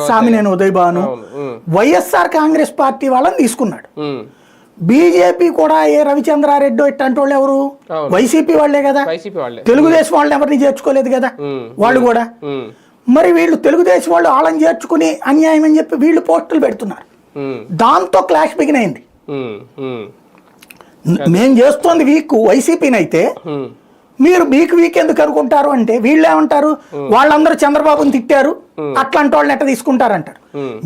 Samineni Udayabhanu YSR Congress party వాళ్ళని తీసుకున్నాడు. BJP కూడా ఏ రవిచంద్రారెడ్డి ఇట్లాంటి వాళ్ళు ఎవరు వైసీపీ వాళ్లే కదా, తెలుగుదేశం వాళ్ళని ఎవరిని చేర్చుకోలేదు కదా వాళ్ళు కూడా. మరి వీళ్ళు తెలుగుదేశం వాళ్ళు వాళ్ళని చేర్చుకుని అన్యాయం అని చెప్పి వీళ్ళు పోస్టులు పెడుతున్నారు. దాంతో క్లాష్ బిగిన్ అయింది. మేం చేస్తోంది వీక్ వైసీపీని అయితే మీరు వీక్ ఎందుకు అనుకుంటారు అంటే వీళ్ళు ఏమంటారు, వాళ్ళందరూ చంద్రబాబుని తిట్టారు అట్లాంటి వాళ్ళని ఎట్ట తీసుకుంటారంటారు.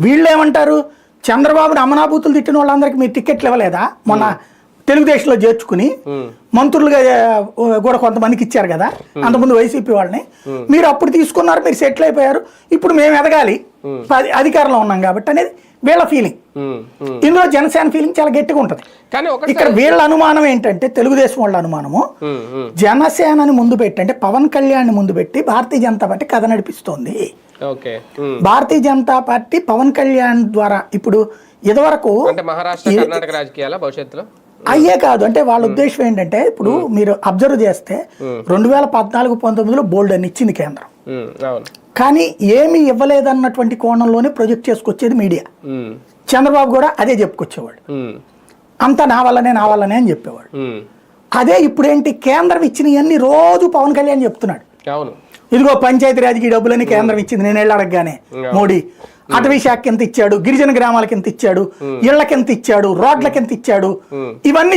వీళ్ళు ఏమంటారు, చంద్రబాబుని అమనాభూతులు తిట్టిన వాళ్ళందరికీ మీరు టికెట్లు ఇవ్వలేదా, మొన్న తెలుగుదేశంలో చేర్చుకుని మంత్రులుగా కూడా కొంతమందికి ఇచ్చారు కదా అంతకుముందు వైసీపీ వాళ్ళని, మీరు అప్పుడు తీసుకున్నారు, మీరు సెటిల్ అయిపోయారు, ఇప్పుడు మేము ఎదగాలి అధికారంలో ఉన్నాం కాబట్టి అనేది వీళ్ళ ఫీలింగ్. ఇందులో జనసేన ఫీలింగ్ చాలా గట్టిగా ఉంటది. ఇక్కడ వీళ్ళ అనుమానం ఏంటంటే, తెలుగుదేశం వాళ్ళ అనుమానము జనసేనని ముందు పెట్టి అంటే పవన్ కళ్యాణ్ ముందు పెట్టి భారతీయ జనతా పార్టీ కథ నడిపిస్తోంది. భారతీయ జనతా పార్టీ పవన్ కళ్యాణ్ ద్వారా ఇప్పుడు ఇదివరకు అయ్యే కాదు అంటే వాళ్ళ ఉద్దేశం ఏంటంటే, ఇప్పుడు మీరు అబ్జర్వ్ చేస్తే 2014-19లో బోల్డ్ అని ఇచ్చింది కేంద్రం, కానీ ఏమీ ఇవ్వలేదన్నటువంటి కోణంలోనే ప్రొజెక్ట్ చేసుకొచ్చేది మీడియా. చంద్రబాబు కూడా అదే చెప్పుకొచ్చేవాడు, అంతా నా వల్లనే అని చెప్పేవాడు. అదే ఇప్పుడేంటి, కేంద్రం ఇచ్చినవన్నీ రోజు పవన్ కళ్యాణ్ చెప్తున్నాడు. ఇదిగో పంచాయతీరాజ్కి డబ్బులని కేంద్రం ఇచ్చింది, నేను వెళ్ళి అడగగానే మోడీ అటవీ శాఖకి ఎంత ఇచ్చాడు, గిరిజన గ్రామాలకి ఎంత ఇచ్చాడు, ఇళ్లకి ఎంత ఇచ్చాడు, రోడ్లకి ఎంత ఇచ్చాడు, ఇవన్నీ